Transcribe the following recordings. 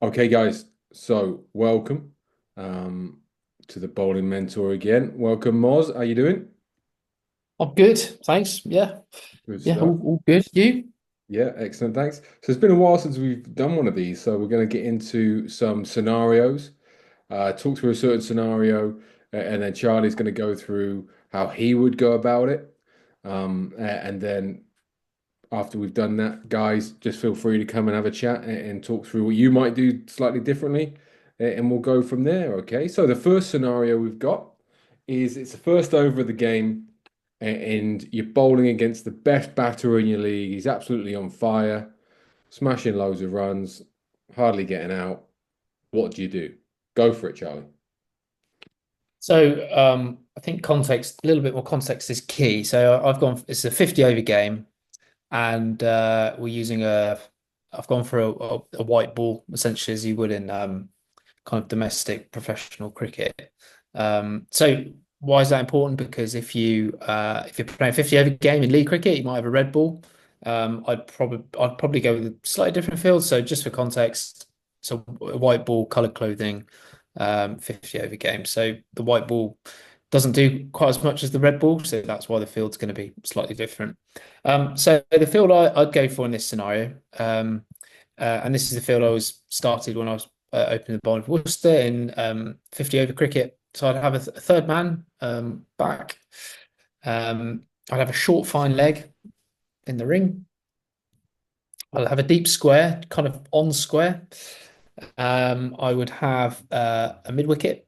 Okay, guys. So welcome um, to the bowling mentor again. Welcome, Moz. How you doing? Oh, good. Thanks. Yeah. Good Yeah. stuff. All good. You? Yeah, excellent. Thanks. So it's been a while since we've done one of these, so we're going to get into some scenarios, talk through a certain scenario, and then Charlie's going to go through how he would go about it, and then after we've done that, guys, just feel free to come and have a chat and talk through what you might do slightly differently, and we'll go from there. Okay. So the first scenario we've got is it's the first over of the game, and you're bowling against the best batter in your league. He's absolutely on fire, smashing loads of runs, hardly getting out. What do you do? Go for it, Charlie. I think context, a little bit more context is key. I've gone, it's a 50 over game, and I've gone for a white ball, essentially, as you would in kind of domestic professional cricket. So why is that important? Because if you're playing a 50 over game in league cricket, you might have a red ball. I'd probably go with a slightly different field. So just for context, so a white ball, coloured clothing, 50 over game. So the white ball doesn't do quite as much as the red ball, so that's why the field's going to be slightly different. So the field I'd go for in this scenario, and this is the field I was started when I was opening the bowling for Worcester in 50 over cricket. So I'd have a third man back. I'd have a short fine leg in the ring. I'd have a deep square, kind of on square. I would have a mid wicket.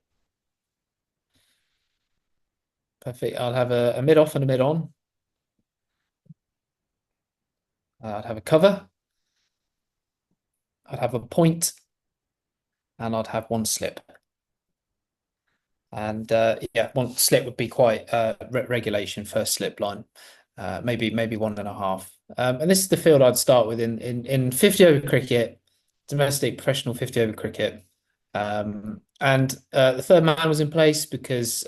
Perfect. I'll have a mid off and a mid on. I'd have a cover. I'd have a point, and I'd have one slip. And yeah, one slip would be quite regulation first slip line, maybe one and a half. And this is the field I'd start with in 50 over cricket, domestic professional 50 over cricket. And the third man was in place because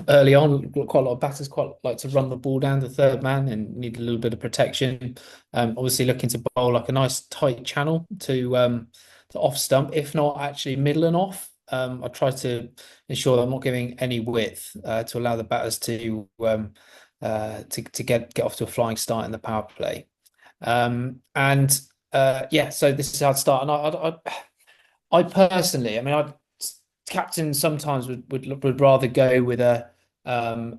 early on, quite a lot of batters quite like to run the ball down the third man and need a little bit of protection. Obviously, looking to bowl like a nice tight channel to off stump, if not actually middle and off. I try to ensure that I'm not giving any width to allow the batters to get off to a flying start in the power play. And yeah, so this is how I'd start. And I personally, I mean, captain sometimes would rather go with a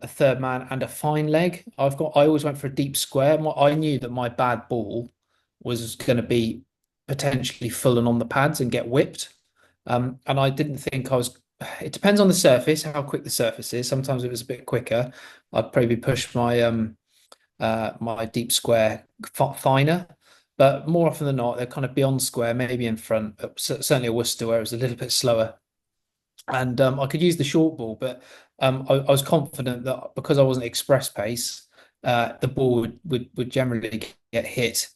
third man and a fine leg. I always went for a deep square. I knew that my bad ball was going to be potentially full and on the pads and get whipped. And I didn't think I was. It depends on the surface, how quick the surface is. Sometimes it was a bit quicker. I'd probably push my deep square finer, but more often than not, they're kind of beyond square, maybe in front. Certainly a Worcester where it was a little bit slower, and I could use the short ball, but I was confident that because I wasn't express pace, the ball would generally get hit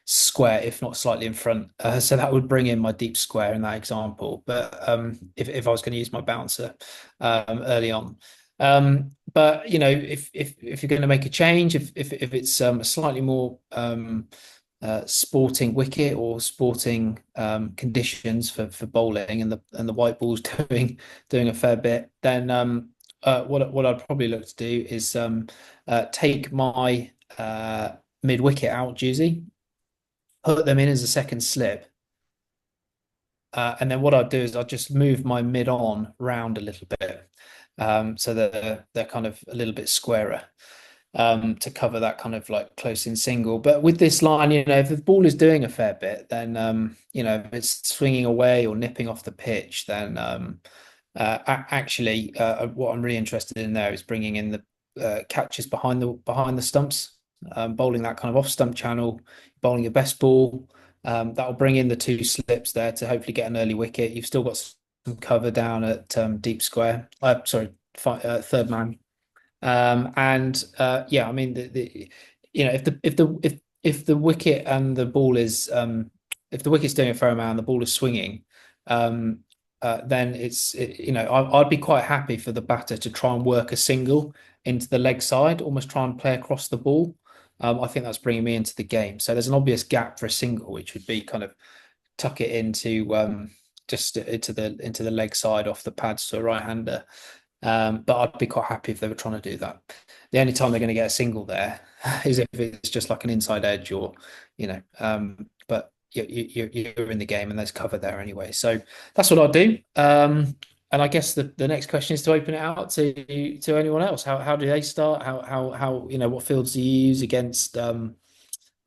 square, if not slightly in front. So that would bring in my deep square in that example. But if I was going to use my bouncer early on. But you know, if you're going to make a change, if it's a slightly more sporting wicket or sporting conditions for bowling, and the white ball's doing a fair bit, then what I'd probably look to do is take my mid wicket out Juicy, put them in as a second slip, and then what I'd do is I'd just move my mid on round a little bit, so that they're kind of a little bit squarer, to cover that kind of like close in single. But with this line, you know, if the ball is doing a fair bit, then you know, if it's swinging away or nipping off the pitch, then actually, what I'm really interested in there is bringing in the catches behind the stumps, bowling that kind of off stump channel, bowling your best ball. That will bring in the two slips there to hopefully get an early wicket. You've still got some cover down at deep square. Sorry, third man. And yeah, I mean the you know, if the wicket and the ball is if the wicket's doing a fair amount and the ball is swinging, um, then you know, I'd be quite happy for the batter to try and work a single into the leg side, almost try and play across the ball. I think that's bringing me into the game. So there's an obvious gap for a single, which would be kind of tuck it into just into the leg side off the pads to a right-hander. But I'd be quite happy if they were trying to do that. The only time they're going to get a single there is if it's just like an inside edge or, but you're in the game and there's cover there anyway. So that's what I'll do. And I guess the next question is to open it out to anyone else. How do they start? How what fields do you use against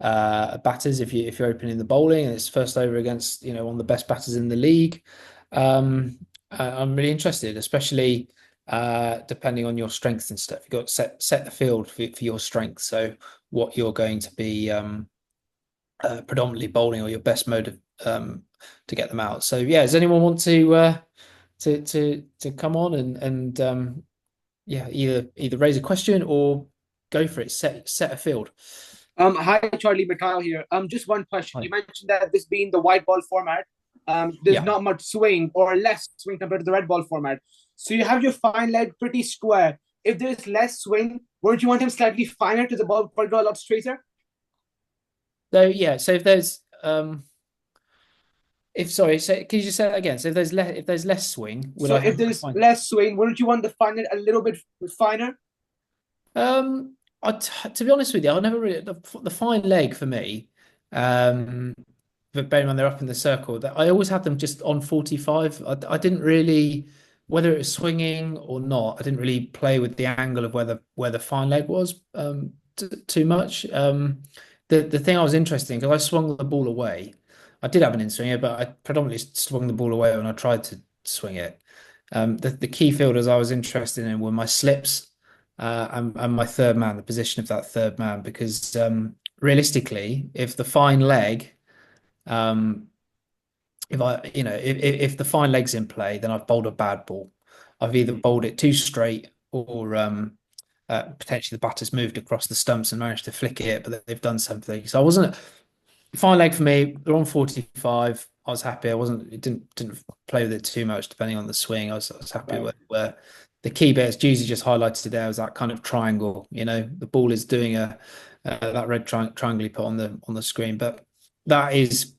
batters if you're opening the bowling and it's first over against one of the best batters in the league. I'm really interested, especially depending on your strengths and stuff. You've got to set the field for your strengths. So what you're going to be predominantly bowling or your best mode of to get them out. So yeah, does anyone want to come on and yeah, either raise a question or go for it. Set a field. Hi, Charlie Mikhail here. Just one question. Hi. You mentioned that this being the white ball format, there's Yeah. not much swing or less swing compared to the red ball format. So you have your fine leg pretty square. If there's less swing, wouldn't you want him slightly finer to the ball go a lot straighter? So yeah, so if there's if sorry, so can you just say that again? So if there's less swing, will So I if have there's fine? less swing, wouldn't you want the fine leg a little bit finer? To be honest with you, I never really the fine leg for me. Um, but bearing in mind they're up in the circle, that I always had them just on 45. I didn't really, whether it was swinging or not, I didn't really play with the angle of where the fine leg was too much. The thing I was interested in because I swung the ball away. I did have an in swinger, but I predominantly swung the ball away when I tried to swing it. The key fielders I was interested in were my slips and my third man, the position of that third man, because realistically, if the fine leg, um, if I, if the fine leg's in play, then I've bowled a bad ball. I've either bowled it too straight or potentially the batter's moved across the stumps and managed to flick it, but they've done something. So I wasn't fine leg for me. They're on 45. I was happy. I wasn't. It didn't play with it too much, depending on the swing. I was happy Right. with where the key bit, as Juicy just highlighted there, was that kind of triangle. The ball is doing that red triangle you put on the screen, but that is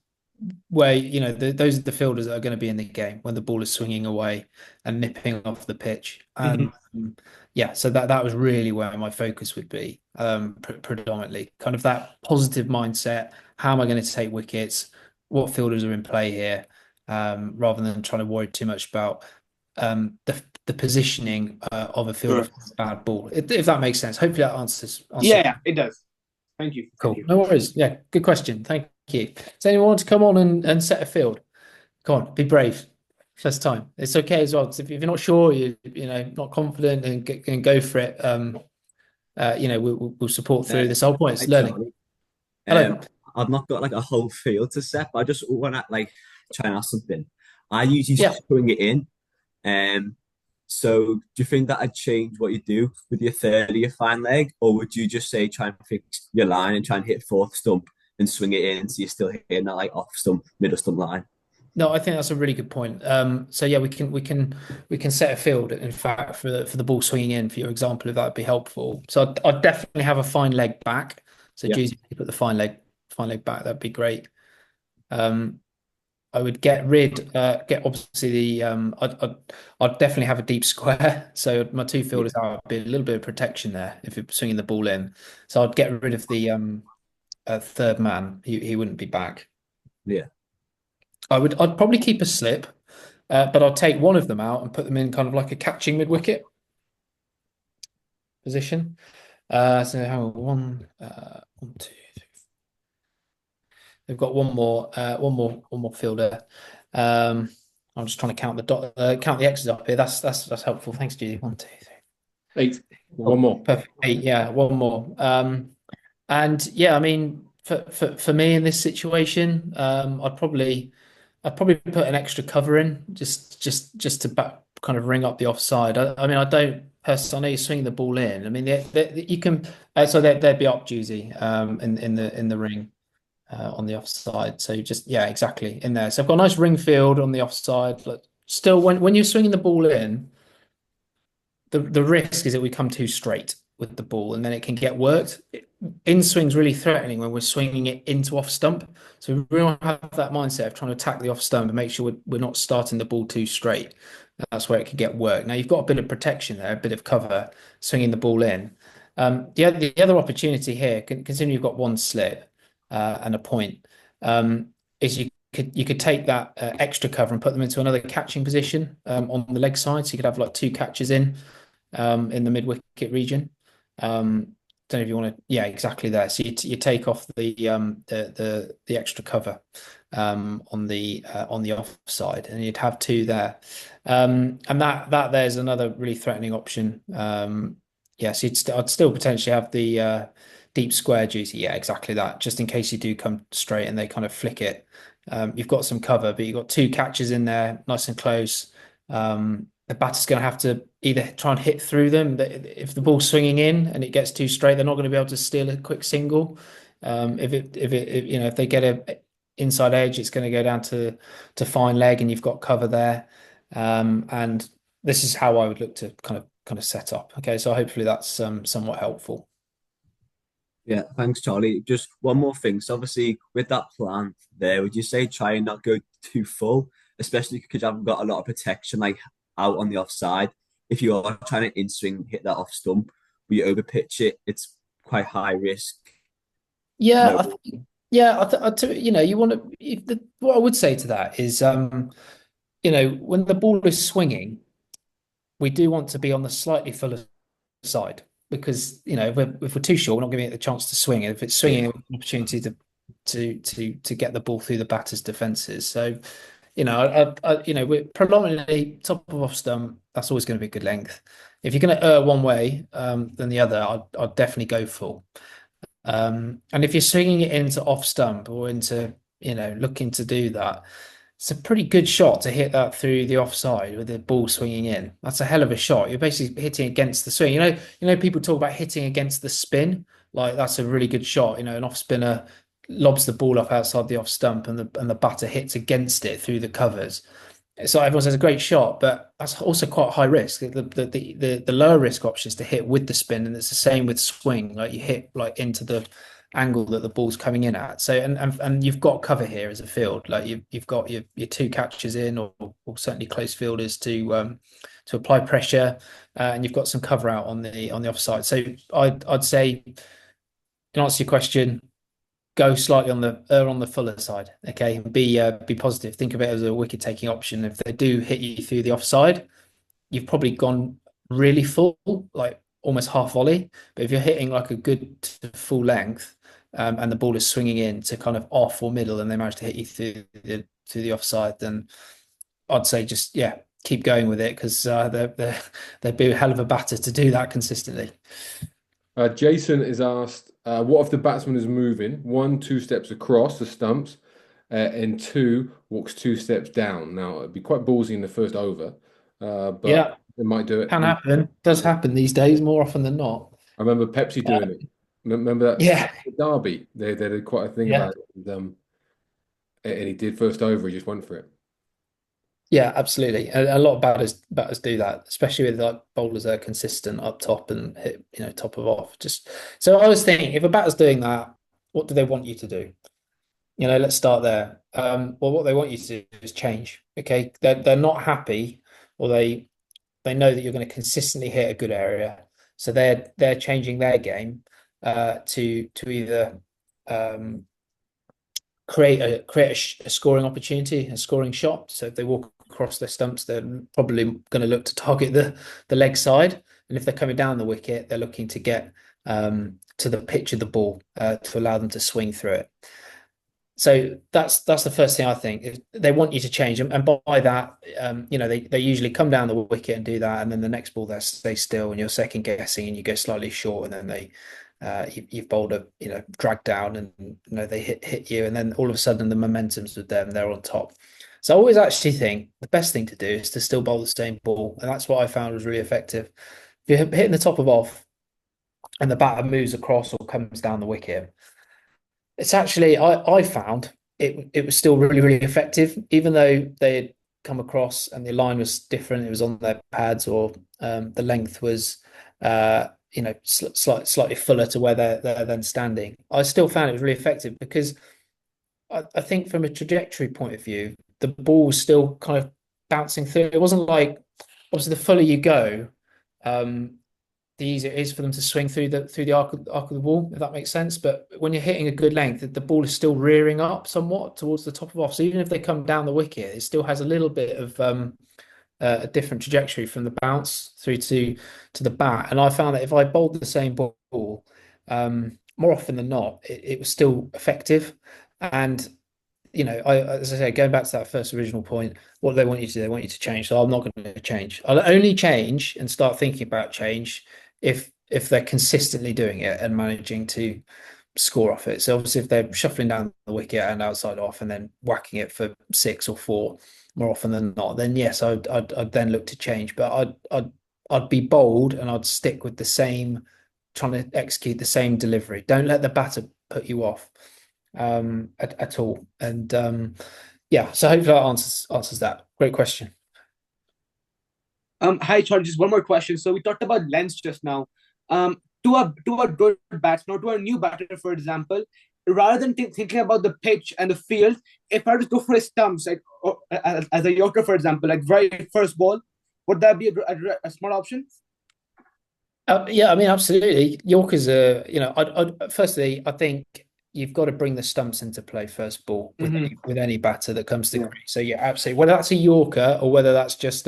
where those are the fielders that are going to be in the game when the ball is swinging away and nipping off the pitch. And Mhm. yeah, so that was really where my focus would be, predominantly kind of that positive mindset. How am I going to take wickets? What fielders are in play here? Rather than trying to worry too much about the positioning of a fielder Sure. for a bad ball. If that makes sense. Hopefully that answers. Yeah, it does. Thank you. Thank Cool. you. No worries. Yeah, good question. Thank you. Does anyone want to come on and set a field? Come on, be brave. First time. It's okay as well. 'Cause if you're not sure, not confident, and go for it. We'll support Uh, through this whole point. It's Hi learning. Charlie. Hello. I've not got like a whole field to set, but I just want to like try and ask something. I usually Yeah. swing it in. Um, so do you think that I'd change what you do with your third or your fine leg, or would you just say try and fix your line and try and hit fourth stump and swing it in so you're still hitting that like off stump, middle stump line? No, I think that's a really good point. So yeah, we can set a field, in fact, for the ball swinging in, for your example, if that would be helpful. So I'd definitely have a fine leg back. So Yeah, Juicy, if you put the fine leg back, that'd be great. Um, I would get obviously I'd definitely have a deep square. So my two yeah, fielders out would be a little bit of protection there if you're swinging the ball in. So I'd get rid of the third man. He wouldn't be back. yeah. I'd probably keep a slip, but I'll take one of them out and put them in kind of like a catching mid wicket position. So hang on, one, two. They've got one more fielder. Um, I'm just trying to count the X's up here. That's helpful. Thanks, Judy. One, two, three. 8. One Oh, more. perfect. Eight, yeah, one more. And yeah, I mean, for me in this situation, I'd probably put an extra cover in just to kind of ring up the offside. I mean, I don't personally. I know you're swinging the ball in. I mean, you can. So they'd be up, Juicy, in the ring on the offside. So just yeah, exactly in there. So I've got a nice ring field on the offside. But still, when you're swinging the ball in, the risk is that we come too straight. with the ball, and then it can get worked. In swing's really threatening when we're swinging it into off stump. So we really want to have that mindset of trying to attack the off stump and make sure we're not starting the ball too straight. That's where it can get worked. Now you've got a bit of protection there, a bit of cover, swinging the ball in. The other opportunity here, considering you've got one slip and a point, is you could take that extra cover and put them into another catching position on the leg side. So you could have like two catches in the mid wicket region. Don't know if you want to, yeah, exactly there. So you take off the extra cover on the offside, and you'd have two there. And that there's another really threatening option. Yeah, so I'd still potentially have the deep square duty. Yeah, exactly that. Just in case you do come straight and they kind of flick it. You've got some cover, but you've got two catches in there, nice and close. The batter's going to have to either try and hit through them. If the ball's swinging in and it gets too straight, they're not going to be able to steal a quick single. If they get a inside edge, it's going to go down to fine leg, and you've got cover there. And this is how I would look to kind of set up. Okay, so hopefully that's somewhat helpful. Yeah, thanks, Charlie. Just one more thing. So obviously, with that plan there, would you say try and not go too full, especially because you haven't got a lot of protection like out on the offside? If you are trying to in swing hit that off stump, will you over pitch it? It's quite high risk. Yeah, No, you want to. What I would say to that is, when the ball is swinging, we do want to be on the slightly fuller side because if we're too short, we're not giving it the chance to swing. And if it's swinging, an opportunity to get the ball through the batter's defenses. So, we're predominantly top of off stump. That's always going to be a good length. If you're going to err one way than the other, I'd definitely go full. And if you're swinging it into off stump or into, looking to do that, it's a pretty good shot to hit that through the offside with the ball swinging in. That's a hell of a shot. You're basically hitting against the swing. People talk about hitting against the spin. Like that's a really good shot. An off spinner lobs the ball up outside the off stump, and the batter hits against it through the covers. So everyone says a great shot, but that's also quite high risk. The lower risk option is to hit with the spin, and it's the same with swing. Like you hit like into the angle that the ball's coming in at. So and you've got cover here as a field. Like you've got your two catches in, or certainly close fielders to apply pressure, and you've got some cover out on the offside. So I'd say, in answer to your question, go slightly on the fuller side. Okay, be positive. Think of it as a wicket taking option. If they do hit you through the offside, you've probably gone really full, like almost half volley. But if you're hitting like a good full length, and the ball is swinging in to kind of off or middle, and they manage to hit you through the offside, then I'd say just keep going with it because they'd be a hell of a batter to do that consistently. Jason is asked, what if the batsman is moving one, two steps across the stumps, and two walks two steps down? Now, it'd be quite ballsy in the first over, but Yeah, it might do it. can happen. Does happen these days more often than not. I remember Pepsi doing it. Remember that Yeah, Derby? They did quite a thing yeah. about it. And he did first over, he just went for it. Yeah, absolutely. A lot of batters do that, especially with like bowlers that are consistent up top and hit, top of off. Just so I was thinking, if a batter's doing that, what do they want you to do? Let's start there. Well, what they want you to do is change. Okay, they're not happy, or they know that you're going to consistently hit a good area, so they're changing their game to either create a scoring opportunity, a scoring shot. So if they walk across their stumps, they're probably going to look to target the leg side, and if they're coming down the wicket, they're looking to get to the pitch of the ball to allow them to swing through it. So that's the first thing I think. They want you to change them, and by that, they usually come down the wicket and do that, and then the next ball they stay still, and you're second guessing, and you go slightly short, and then you've bowled a drag down, and they hit you, and then all of a sudden the momentum's with them, they're on top. So I always actually think the best thing to do is to still bowl the same ball, and that's what I found was really effective. If you're hitting the top of off, and the batter moves across or comes down the wicket, it's actually I found it was still really, really effective, even though they had come across and the line was different. It was on their pads, or the length was slightly fuller to where they're then standing. I still found it was really effective because I think from a trajectory point of view, the ball was still kind of bouncing through. It wasn't like obviously the fuller you go, um, the easier it is for them to swing through the arc of the ball, if that makes sense. But when you're hitting a good length, the ball is still rearing up somewhat towards the top of off. So even if they come down the wicket, it still has a little bit of a different trajectory from the bounce through to the bat. And I found that if I bowled the same ball, more often than not, it was still effective. And as I say, going back to that first original point, what they want you to do, they want you to change. So I'm not going to change. I'll only change and start thinking about change if they're consistently doing it and managing to score off it. So obviously, if they're shuffling down the wicket and outside off and then whacking it for 6 or 4 more often than not, then yes, I'd then look to change. But I'd be bold and I'd stick with the same, trying to execute the same delivery. Don't let the batter put you off at all. And yeah, so hopefully that answers that. Great question. Hi, Charlie. Just one more question. So we talked about lengths just now. To a good batsman, to a new batter, for example, rather than thinking about the pitch and the field, if I were to go for his stumps, like as a Yorker, for example, like very first ball, would that be a smart option? Yeah, I mean, absolutely. Yorkers are, firstly, I think you've got to bring the stumps into play first ball Mm-hmm. with any batter that comes to the Yeah. crease. So yeah, absolutely. Whether that's a Yorker or whether that's just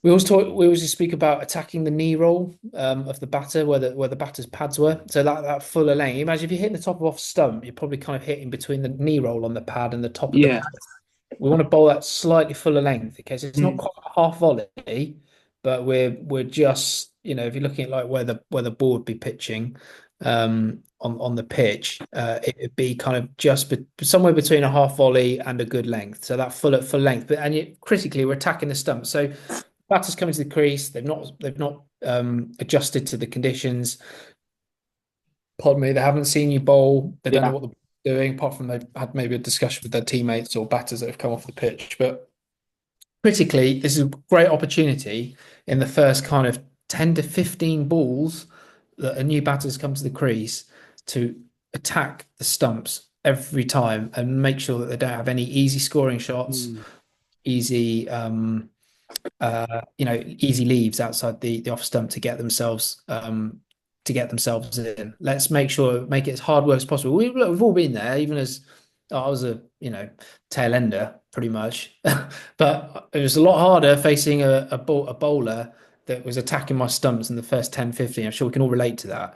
we always just speak about attacking the knee roll of the batter where the batter's pads were. So that fuller length. Imagine if you're hitting the top of off stump, you're probably kind of hitting between the knee roll on the pad and the top of the Yeah. pad. We want to bowl that slightly fuller length because it's not Mm. quite a half volley, but we're just, if you're looking at like where the ball would be pitching on the pitch, it'd be kind of just somewhere between a half volley and a good length. So that full length. Critically, we're attacking the stump. So batters coming to the crease, they've not adjusted to the conditions. Pardon me, they haven't seen you bowl. They don't know Yeah. what they're doing, apart from they've had maybe a discussion with their teammates or batters that have come off the pitch. But critically, this is a great opportunity in the first kind of 10 to 15 balls that a new batter's come to the crease to attack the stumps every time and make sure that they don't have any easy scoring shots, Mm. easy easy leaves outside the off stump to get themselves in. Let's make it as hard work as possible. We've all been there, even as I was a tail ender pretty much, but it was a lot harder facing a bowler that was attacking my stumps in the first 10, 15. I'm sure we can all relate to that.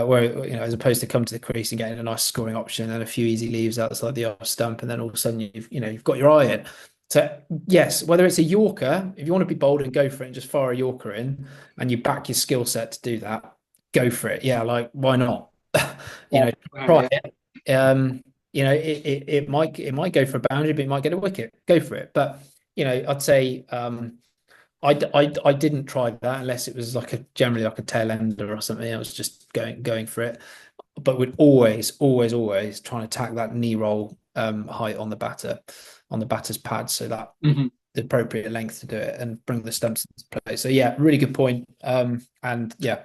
Where as opposed to come to the crease and getting a nice scoring option and a few easy leaves outside the off stump, and then all of a sudden you've got your eye in. So yes, whether it's a Yorker, if you want to be bold and go for it and just fire a Yorker in, and you back your skill set to do that, go for it. Yeah, like why not? Yeah. Try it. It might go for a boundary, but it might get a wicket. Go for it. But I'd say I didn't try that unless it was generally like a tail ender or something. I was just going for it. But we'd always try and attack that knee roll height on the batter's pad, so that Mhm. the appropriate length to do it and bring the stumps into play. So yeah, really good point. And yeah,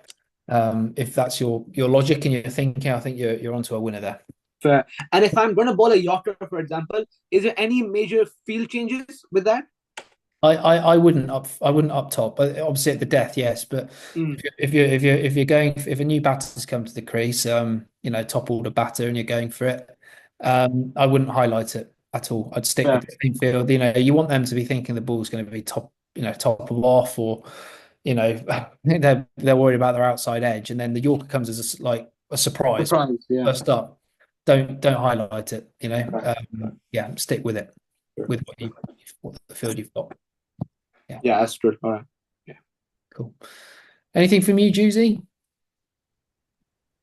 if that's your logic and your thinking, I think you're onto a winner there. Fair. And if I'm going to bowl a Yorker, for example, is there any major field changes with that? I wouldn't up top, but obviously at the death, yes. But Mm. if a new batter's come to the crease, top order batter, and you're going for it, I wouldn't highlight it at all. I'd stick Fair. with the same field. You want them to be thinking the ball's going to be top of off, or they're worried about their outside edge, and then the Yorker comes as a surprise Surprise, yeah. first up. Don't highlight it. Right. Yeah, stick with it Sure. with what the field you've got. Yeah, that's true. All right. Cool. Anything from you, Juicy?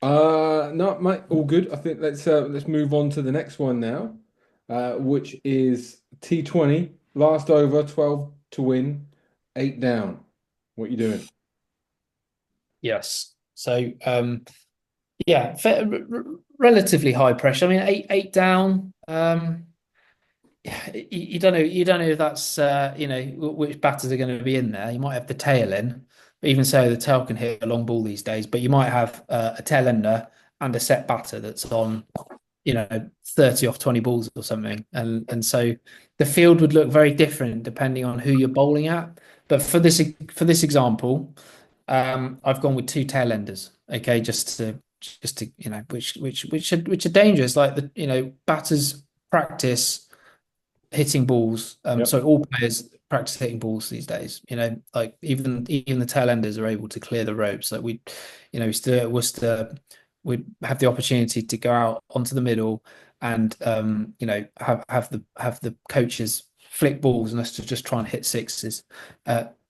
No, mate, all good. I think let's move on to the next one now, which is T20, last over, 12 to win, 8 down. What you doing? Yes. So, yeah, relatively high pressure. I mean, eight down. You don't know if that's which batters are going to be in there. You might have the tail in, But even so, the tail can hit a long ball these days. But you might have a tail ender and a set batter that's on, 30 off 20 balls or something. And so the field would look very different depending on who you're bowling at. But for this example, I've gone with two tail enders. Okay, just to which are dangerous. Like batters practice hitting balls. Yep. So all players practice hitting balls these days. Like even the tail enders are able to clear the ropes. Like we still at Worcester, we'd have the opportunity to go out onto the middle and have the coaches flick balls and us to just try and hit sixes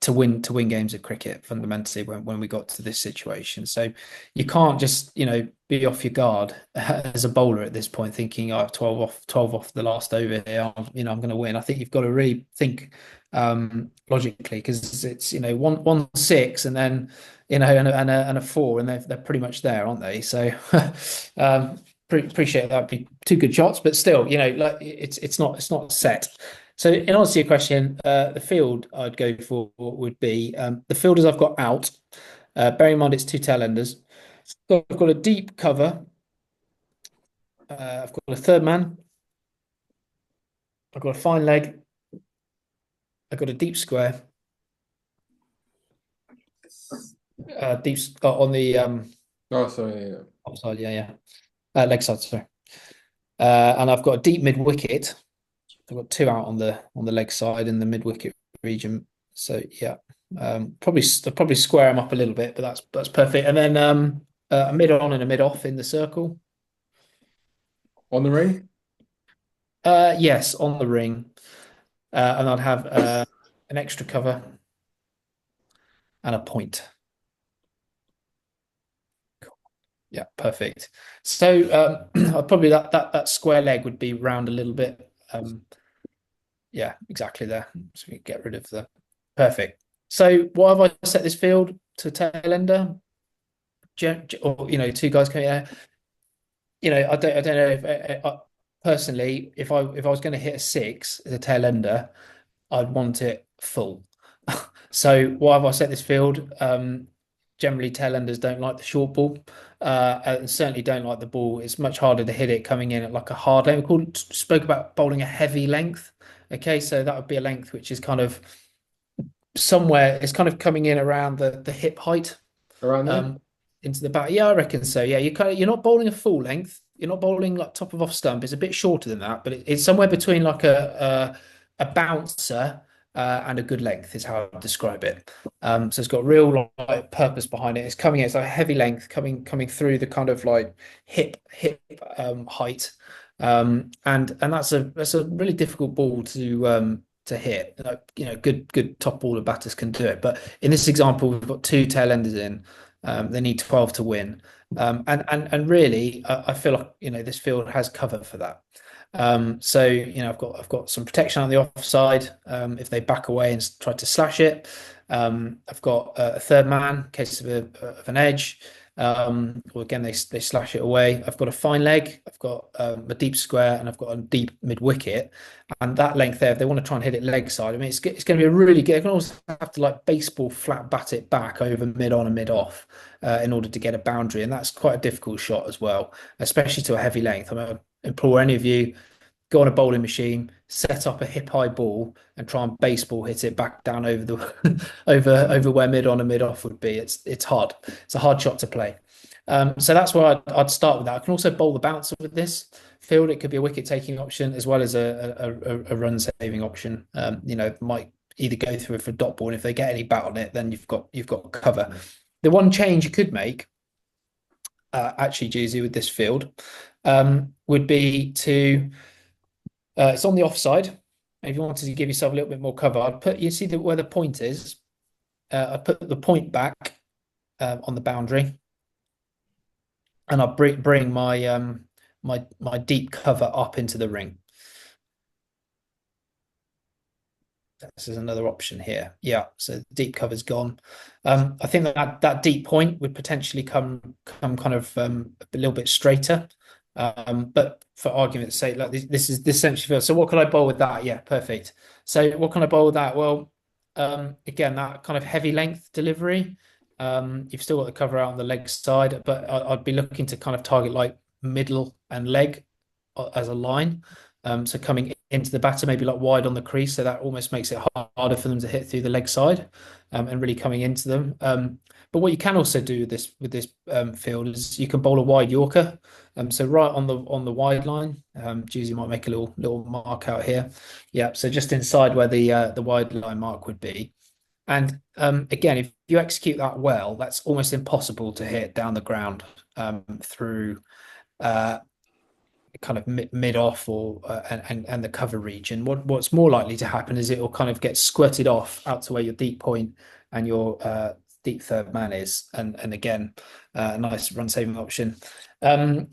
to win games of cricket fundamentally when we got to this situation. So you can't just be off your guard as a bowler at this point, thinking I have 12 off the last over here. I'm going to win. I think you've got to really think logically, because it's one six and then and a four, and they're pretty much there, aren't they? So appreciate that would be two good shots, but still, like it's not set. So in answer to your question, the field I'd go for would be the fielders I've got out. Bearing in mind it's two tail enders. So I've got a deep cover. I've got a third man. I've got a fine leg. I've got a deep square. Deep on the Oh, sorry. Yeah. offside, yeah. Leg side, sorry. And I've got a deep mid wicket. I've got two out on the leg side in the mid wicket region. So yeah, probably square them up a little bit, but that's perfect. And then a mid on and a mid off in the circle. On the ring? Yes, on the ring. And I'd have an extra cover and a point. Yeah, perfect. So probably that square leg would be round a little bit. Yeah, exactly there. So we get rid of the perfect. So what have I set this field to tail ender? Or two guys coming there. I don't know if personally, if I was going to hit a six as a tail ender, I'd want it full. So why have I set this field? Generally, tail enders don't like the short ball, and certainly don't like the ball. It's much harder to hit it coming in at like a hard length. We spoke about bowling a heavy length. Okay, so that would be a length which is kind of somewhere. It's kind of coming in around the hip height Around there? into the back. Yeah, I reckon so. Yeah, you're not bowling a full length. You're not bowling like top of off stump. It's a bit shorter than that, but it's somewhere between like a bouncer and a good length is how I describe it. So it's got real like purpose behind it. It's coming. It's like a heavy length coming through the kind of like hip height, and that's a really difficult ball to hit. Good top order batters can do it, but in this example, we've got two tail enders in. They need 12 to win, and really, I feel like this field has cover for that. So I've got some protection on the offside if they back away and try to slash it. I've got a third man in case of an edge. Or again, they slash it away. I've got a fine leg. I've got a deep square, and I've got a deep mid wicket. And that length there, if they want to try and hit it leg side, I mean, it's going to be a really good. You can also have to like baseball flat bat it back over mid on and mid off in order to get a boundary, and that's quite a difficult shot as well, especially to a heavy length. I mean, I implore any of you, go on a bowling machine, set up a hip high ball, and try and baseball hit it back down over the over where mid on and mid off would be. It's hard. It's a hard shot to play. So that's where I'd start with that. I can also bowl the bouncer with this field. It could be a wicket taking option as well as a run saving option. Might either go through for a dot ball, and if they get any bat on it, then you've got cover. The one change you could make, actually, Jeezy, with this field, would be to it's on the offside. If you wanted to give yourself a little bit more cover, I'd put, you see where the point is. I'd put the point back on the boundary, and I'll bring my my deep cover up into the ring. This is another option here. Yeah, so deep cover's gone. I think that deep point would potentially come kind of a little bit straighter. But for argument's sake, like this essentially feels. So what can I bowl with that? Yeah, perfect. So what can I bowl with that? Well, again, that kind of heavy length delivery. You've still got the cover out on the leg side, but I'd be looking to kind of target like middle and leg as a line. So coming into the batter, maybe like wide on the crease, so that almost makes it harder for them to hit through the leg side, and really coming into them. But what you can also do with this field is you can bowl a wide Yorker. So right on the wide line, Juicy might make a little mark out here. Yeah, so just inside where the wide line mark would be. And again, if you execute that well, that's almost impossible to hit down the ground through kind of mid off or and the cover region. What's more likely to happen is it will kind of get squirted off out to where your deep point and your deep third man is, and again, a nice run saving option. And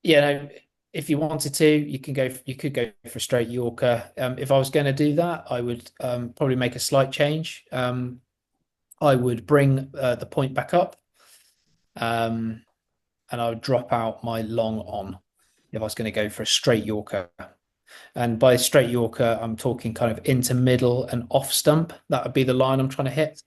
you know, if you wanted to, you could go for a straight Yorker. If I was going to do that, I would probably make a slight change. I would bring the point back up, and I would drop out my long on if I was going to go for a straight Yorker. And by straight Yorker, I'm talking kind of into middle and off stump. That would be the line I'm trying to hit.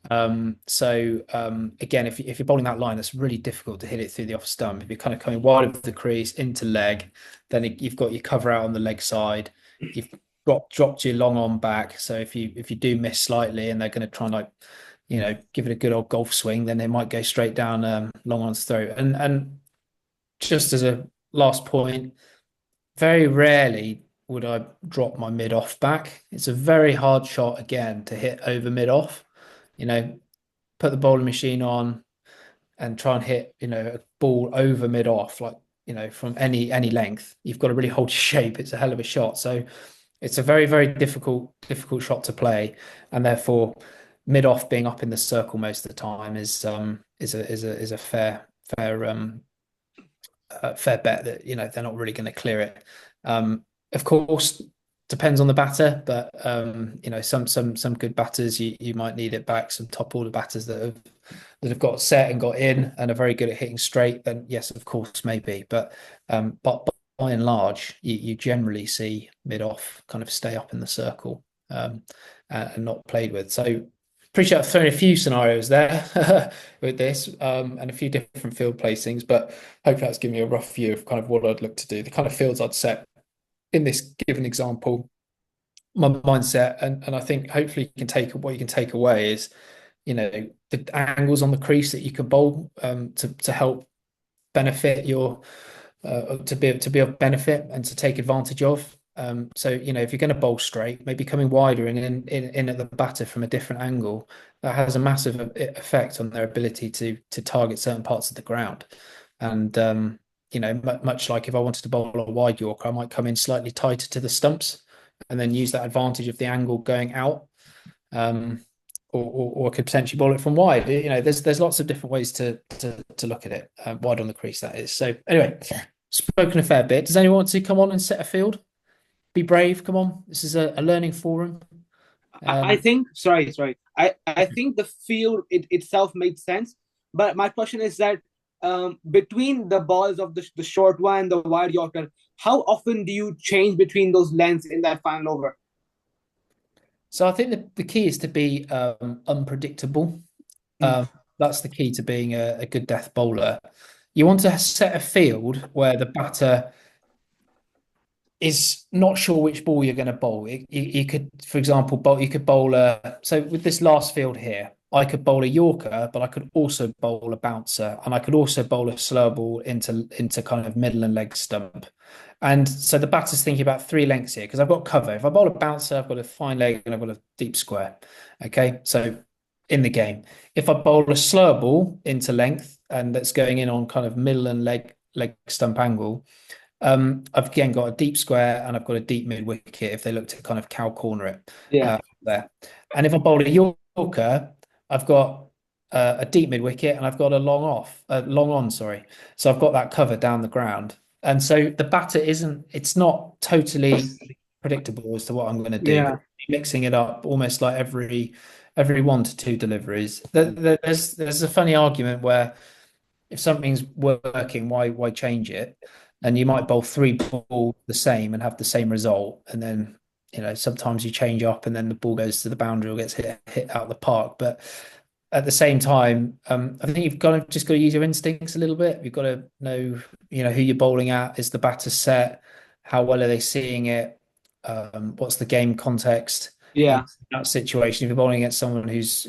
Again, if you're bowling that line, it's really difficult to hit it through the off stump. If you're kind of coming wide of the crease into leg, then you've got your cover out on the leg side. You've dropped your long on back. So if you do miss slightly and they're going to try and give it a good old golf swing, then they might go straight down long on's throat. And just as a last point, very rarely would I drop my mid off back. It's a very hard shot again to hit over mid off. Put the bowling machine on and try and hit, a ball over mid off, like, from any length. You've got to really hold your shape. It's a hell of a shot. So it's a very, very difficult shot to play. And therefore mid off being up in the circle most of the time is a fair bet that, they're not really going to clear it. Of course, depends on the batter, but some good batters you might need it back. Some top order batters that have got set and got in and are very good at hitting straight, then yes, of course, maybe. But by and large, you generally see mid off kind of stay up in the circle and not played with. So appreciate I've thrown a few scenarios there with this and a few different field placings, but hopefully that's given you a rough view of kind of what I'd look to do, the kind of fields I'd set in this given example, my mindset, and I think hopefully you can take away is, the angles on the crease that you can bowl to help benefit your to be of benefit and to take advantage of. So if you're going to bowl straight, maybe coming wider and in at the batter from a different angle, that has a massive effect on their ability to target certain parts of the ground. And much like if I wanted to bowl a wide Yorker, I might come in slightly tighter to the stumps and then use that advantage of the angle going out. Or could potentially bowl it from wide. There's lots of different ways to look at it. Wide on the crease, that is. So anyway, spoken a fair bit. Does anyone want to come on and set a field? Be brave. Come on. This is a learning forum. I think. Sorry. I think the field itself made sense, but my question is that between the balls of the short one and the wide Yorker, how often do you change between those lengths in that final over? So I think the key is to be unpredictable. That's the key to being a good death bowler. You want to set a field where the batter is not sure which ball you're going to bowl. You could, for example, you could bowl so with this last field here, I could bowl a Yorker, but I could also bowl a bouncer, and I could also bowl a slow ball into kind of middle and leg stump. And so the batter's thinking about 3 lengths here because I've got cover. If I bowl a bouncer, I've got a fine leg and I've got a deep square. Okay, so in the game, if I bowl a slower ball into length and that's going in on kind of middle and leg stump angle, I've again got a deep square and I've got a deep mid wicket if they look to kind of cow corner it there. And if I bowl a Yorker, I've got a deep mid wicket and I've got a long on, sorry. So I've got that cover down the ground. And so the batter it's not totally predictable as to what I'm going to do. Yeah. Mixing it up almost like every 1 to 2 deliveries. There's a funny argument where if something's working, why change it? And you might bowl 3 balls the same and have the same result. And then, sometimes you change up and then the ball goes to the boundary or gets hit out the park. But at the same time, I think you've got to just got to use your instincts a little bit. You've got to know, who you're bowling at. Is the batter set? How well are they seeing it? What's the game context in Yeah, that situation? If you're bowling against someone who's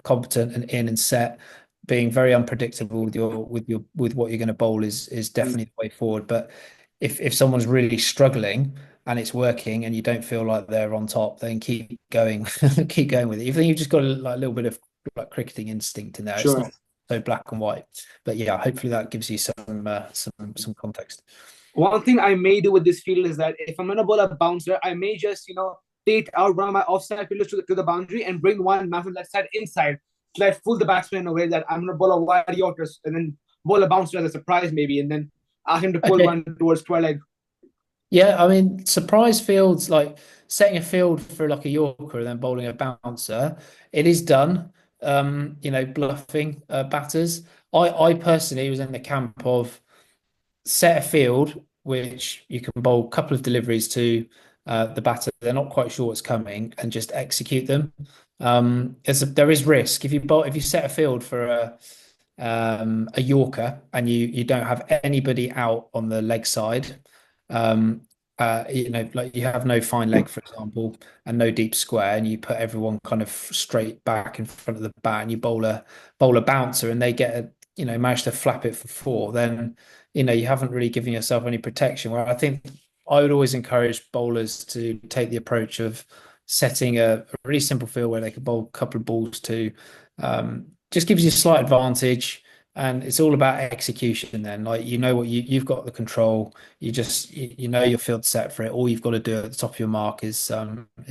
competent and in and set, being very unpredictable with what you're going to bowl is definitely the way forward. But if someone's really struggling and it's working and you don't feel like they're on top, then keep going, keep going with it. Even you've just got a little bit of like cricketing instinct in there. It's sure. not so black and white. But yeah, hopefully that gives you some context. One thing I may do with this field is that if I'm gonna bowl a bouncer, I may just take out one of my offside fielders to the boundary and bring one man from that side inside to like fool the batsman in a way that I'm gonna bowl a wide Yorker and then bowl a bouncer as a surprise maybe, and then ask him to pull Okay. one towards square leg. Yeah, I mean, surprise fields like setting a field for like a Yorker and then bowling a bouncer, it is done. Bluffing batters. I personally was in the camp of set a field which you can bowl a couple of deliveries to the batter. They're not quite sure what's coming and just execute them. There is risk if you set a field for a Yorker and you don't have anybody out on the leg side. Um, like you have no fine leg, for example, and no deep square, and you put everyone kind of straight back in front of the bat, and you bowl a bouncer, and they manage to flap it for four. Then you haven't really given yourself any protection. Where I think I would always encourage bowlers to take the approach of setting a really simple field where they could bowl a couple of balls to. Just gives you a slight advantage, and it's all about execution. Then, like what you've got the control. You know your field set for it. All you've got to do at the top of your mark is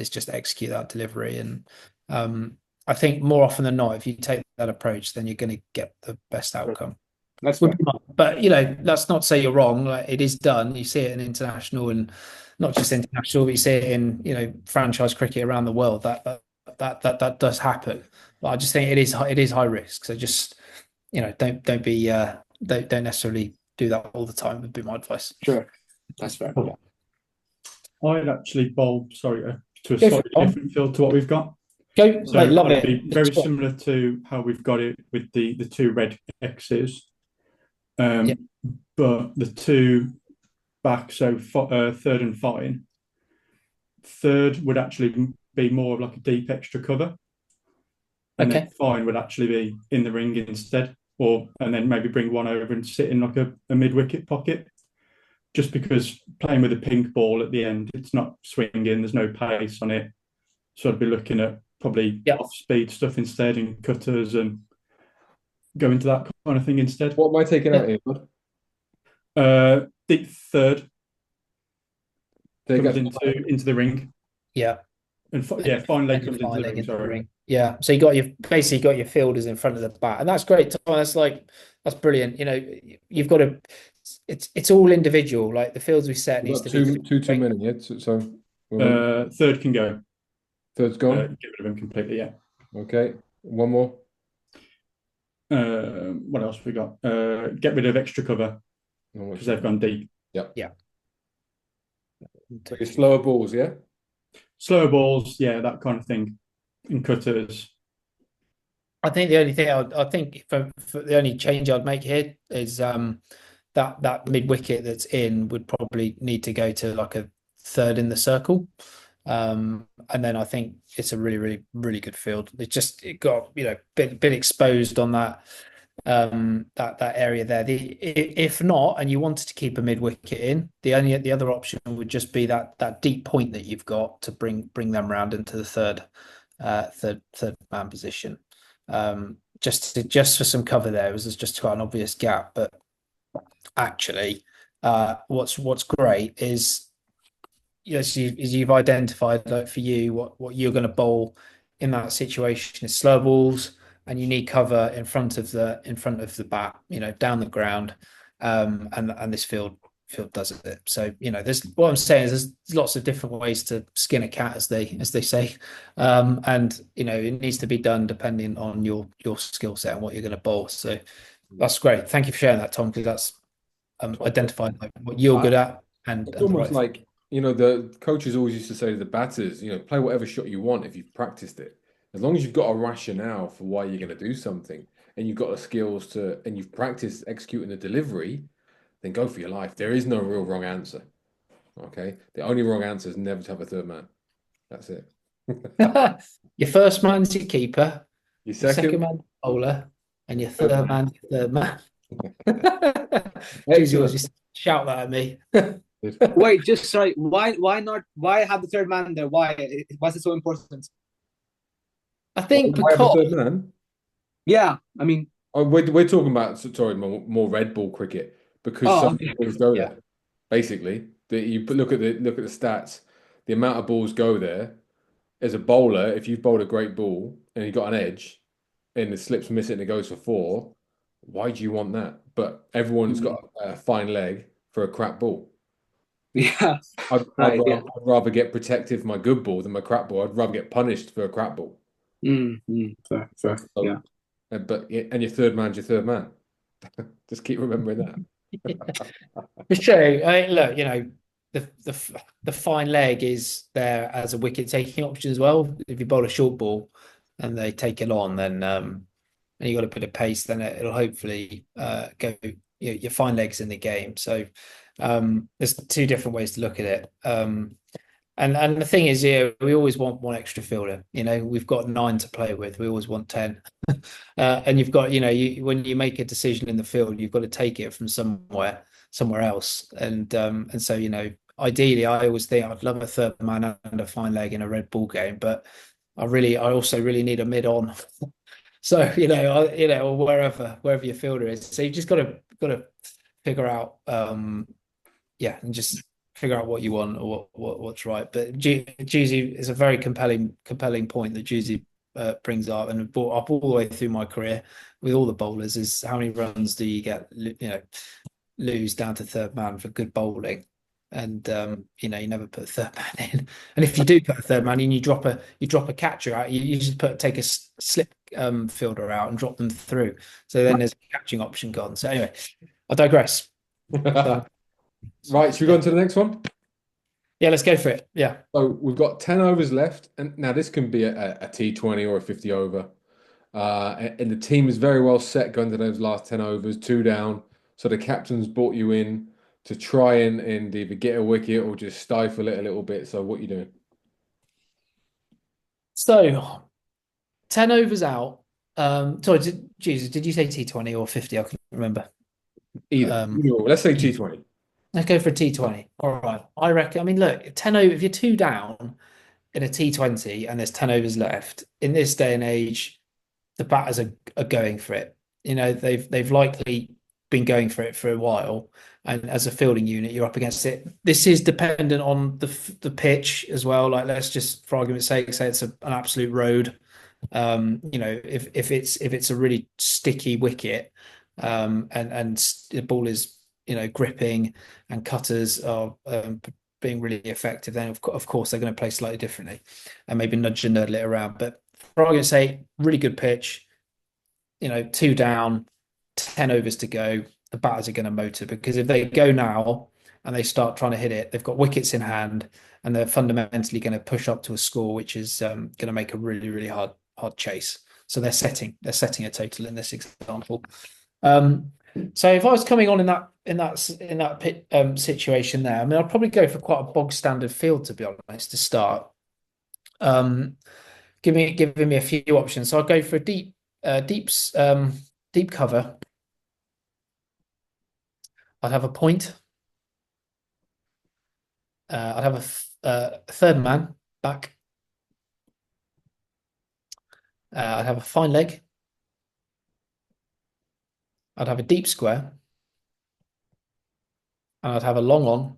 just execute that delivery. And I think more often than not, if you take that approach, then you're going to get the best outcome. That's fair. But that's not to say you're wrong. Like, it is done. You see it in international, and not just international, but you see it in franchise cricket around the world. That does happen. But I just think it is high risk. So just don't necessarily do that all the time, would be my advice. Sure, that's fair. I'd actually bowl, sorry, to a Go for slightly it, Tom. different field to what we've got. Go, So I love it'd it. be very similar to how we've got it with the two red X's. Yeah. But the two back, so third and fine. Third would actually be more of like a deep extra cover. And Okay. then fine would actually be in the ring instead. And then maybe bring one over and sit in like a mid-wicket pocket. Just because playing with a pink ball at the end, it's not swinging, there's no pace on it. So I'd be looking at probably off-speed stuff instead and cutters and go into that kind of thing instead. What am I taking out here, bud? Deep third Take comes out- into the ring. Yeah. And fine leg comes into Fine the leg ring, into the sorry. ring. Yeah. So you basically got your fielders in front of the bat, and that's great. Tom. That's brilliant. You've got to. It's all individual. Like the fields we set We've needs got to be too many, yeah. So Third can go. third's gone. Get rid of him completely, yeah. Okay, one more. What else we got? Get rid of extra cover because they've gone deep. Yeah. So your slower balls, yeah. Slower balls, yeah, that kind of thing. And cutters. I think the only thing I think for the only change I'd make here is that mid wicket that's in would probably need to go to like a third in the circle. And then I think it's a really, really, really good field. It got been exposed on that that area there. If not, and you wanted to keep a mid wicket in, the other option would just be that deep point that you've got to bring them round into the third man position. Just for some cover there. It was just quite an obvious gap, but actually, what's great is you've identified that for you what you're going to bowl in that situation is slow balls, and you need cover in front of the bat, down the ground, and this field does it. So there's what I'm saying is there's lots of different ways to skin a cat, as they say, and it needs to be done depending on your skill set and what you're going to bowl. So that's great. Thank you for sharing that, Tom, because that's identifying like what you're good at and It's almost like the coaches always used to say to the batters, play whatever shot you want if you've practiced it. As long as you've got a rationale for why you're going to do something and you've got the skills and you've practiced executing the delivery, then go for your life. There is no real wrong answer. Okay. The only wrong answer is never to have a third man. That's it. Your first man's your keeper, Your your second second, man's your bowler, and your third third man. man's your third man. Jeez, Excellent. just shout that at me. Wait, just sorry. Why not? Why have the third man there? Why? Why is it so important? I think Why have a because third man? Yeah, I mean, Oh, we're talking about, sorry, more red ball cricket because oh, some okay. balls go yeah, there. Basically, look at the stats. The amount of balls go there. As a bowler, if you've bowled a great ball and you got an edge and the slips miss it and it goes for four, why do you want that? But everyone's got a fine leg for a crap ball. Yeah, I'd, I'd right. Yeah. rather, I'd rather get protected for my good ball than my crap ball. I'd rather get punished for a crap ball. Fair, fair. Yeah. So, and your third man's your third man. Just keep remembering that. it's true. I mean, look, the fine leg is there as a wicket taking option as well. If you bowl a short ball and they take it on, then and you got a bit of pace, then it'll hopefully go. Your fine legs in the game. So there's two different ways to look at it. And the thing is, yeah, we always want one extra fielder. We've got 9 to play with. We always want 10. And you've got, when you make a decision in the field, you've got to take it from somewhere else. And so, ideally, I always think I'd love a third man and a fine leg in a red ball game, but I also really need a mid on. So, or wherever your fielder is. So you just got to figure out, and just figure out what you want or what's right. But Juicy is a very compelling point that Juicy brings up and brought up all the way through my career with all the bowlers is how many runs do you get, lose down to third man for good bowling. And you never put a third man in. And if you do put a third man in, you drop a catcher out. You just take a slip fielder out and drop them through. So then there's a catching option gone. So anyway, I digress. So, Right, should we go on to the next one? yeah, let's go for it. Yeah. So we've got 10 overs left, and now this can be a T20 or a 50 over. And the team is very well set going to those last 10 overs, 2 down. So the captain's brought you in to try and either get a wicket or just stifle it a little bit. So what are you doing? So 10 overs out. Sorry, did you say T20 or 50? I can't remember. Either. Let's say T20. Let's go for a T20. All right. I reckon, I mean, look, 10 over, if you're 2 down in a T20 and there's 10 overs left, in this day and age, the batters are going for it. They've likely been going for it for a while. And as a fielding unit, you're up against it. This is dependent on the pitch as well. Like, let's just, for argument's sake, say it's an absolute road. If it's a really sticky wicket, and the ball is gripping and cutters are being really effective, then of course they're going to play slightly differently and maybe nudge and nurdle it around. But for argument's sake, really good pitch, 2 down, 10 overs to go, the batters are going to motor because if they go now and they start trying to hit it, they've got wickets in hand and they're fundamentally going to push up to a score which is going to make a really, really hard chase. So they're setting a total in this example. So if I was coming on in that situation there, I mean, I'd probably go for quite a bog standard field to be honest to start. Giving me a few options. So I'll go for a deep cover. I'd have a point. I'd have a third man back. I'd have a fine leg. I'd have a deep square. And I'd have a long on.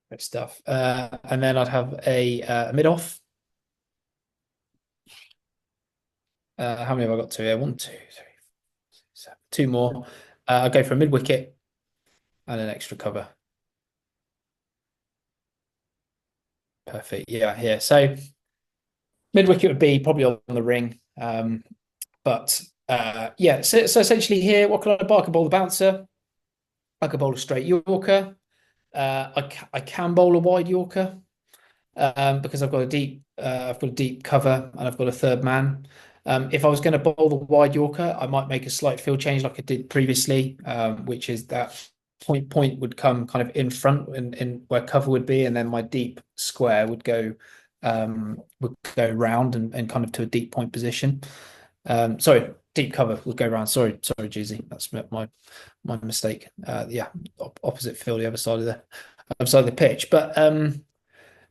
Great stuff. And then I'd have a mid off. How many have I got to here? 1, 2, 3, 4, 6, 7. 2 more. I'll go for a mid wicket and an extra cover. Perfect. Yeah, here. So mid wicket would be probably on the ring. But yeah, so essentially here, what can I bowl? I can bowl the bouncer. I could bowl a straight Yorker. I can bowl a wide Yorker because I've got a deep cover and I've got a third man. If I was going to bowl the wide Yorker, I might make a slight field change like I did previously, which is that point would come kind of in front in where cover would be, and then my deep square would go round and kind of to a deep point position. Sorry, deep cover would go round. Sorry, Jeezy, that's my mistake. Yeah, opposite field, the other side of the pitch, but.